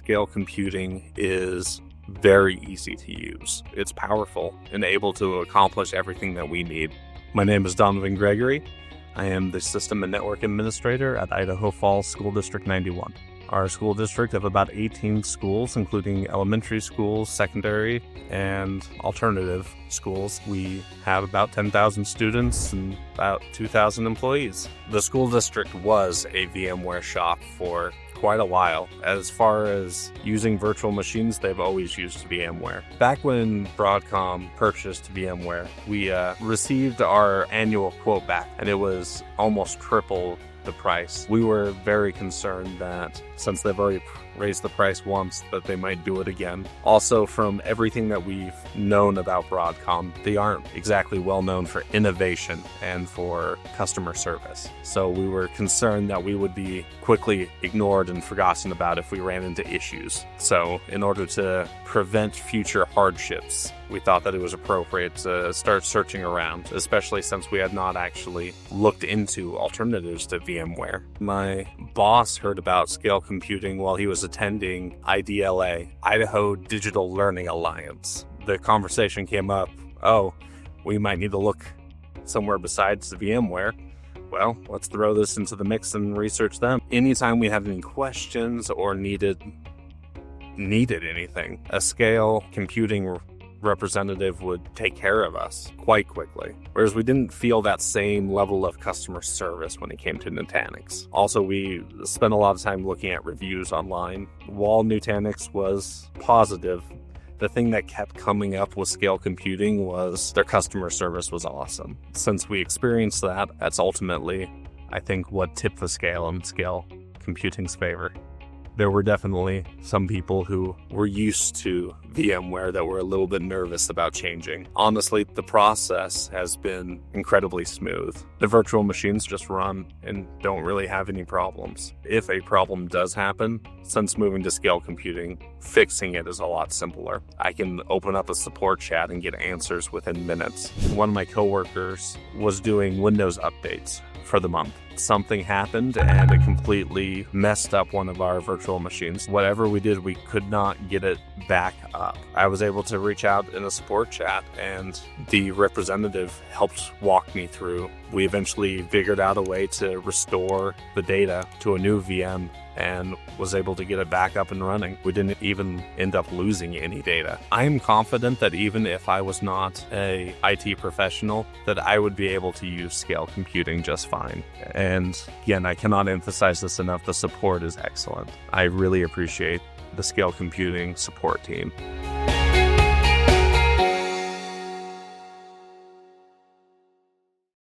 scale computing is very easy to use. It's powerful and able to accomplish everything that we need. My name is Donovan Gregory. I am the System and Network Administrator at Idaho Falls School District 91. Our school district of about 18 schools, including elementary schools, secondary, and alternative schools. We have about 10,000 students and about 2,000 employees. The school district was a VMware shop for quite a while. As far as using virtual machines, they've always used VMware. Back when Broadcom purchased VMware, we received our annual quote back, and it was almost triple the price. We were very concerned that since they've already raised the price once, that they might do it again. Also, from everything that we've known about Broadcom, they aren't exactly well known for innovation and for customer service. So we were concerned that we would be quickly ignored and forgotten about if we ran into issues. So in order to prevent future hardships, we thought that it was appropriate to start searching around, especially since we had not actually looked into alternatives to VMware. My boss heard about scale computing while he was attending IDLA, Idaho Digital Learning Alliance. The conversation came up, we might need to look somewhere besides VMware. Well, let's throw this into the mix and research them. Anytime we had any questions or needed anything, a scale computing representative would take care of us quite quickly. Whereas we didn't feel that same level of customer service when it came to Nutanix. Also, we spent a lot of time looking at reviews online. While Nutanix was positive, the thing that kept coming up with scale computing was their customer service was awesome. Since we experienced that, that's ultimately, I think, what tipped the scale in scale computing's favor. There were definitely some people who were used to VMware that were a little bit nervous about changing. Honestly, the process has been incredibly smooth. The virtual machines just run and don't really have any problems. If a problem does happen, since moving to scale computing, fixing it is a lot simpler. I can open up a support chat and get answers within minutes. One of my coworkers was doing Windows updates for the month. Something happened and it completely messed up one of our virtual machines. Whatever we did, we could not get it back up. I was able to reach out in a support chat and the representative helped walk me through. We eventually figured out a way to restore the data to a new VM and was able to get it back up and running. We didn't even end up losing any data. I am confident that even if I was not a IT professional, that I would be able to use scale computing just fine. And again, I cannot emphasize this enough. The support is excellent. I really appreciate the scale computing support team.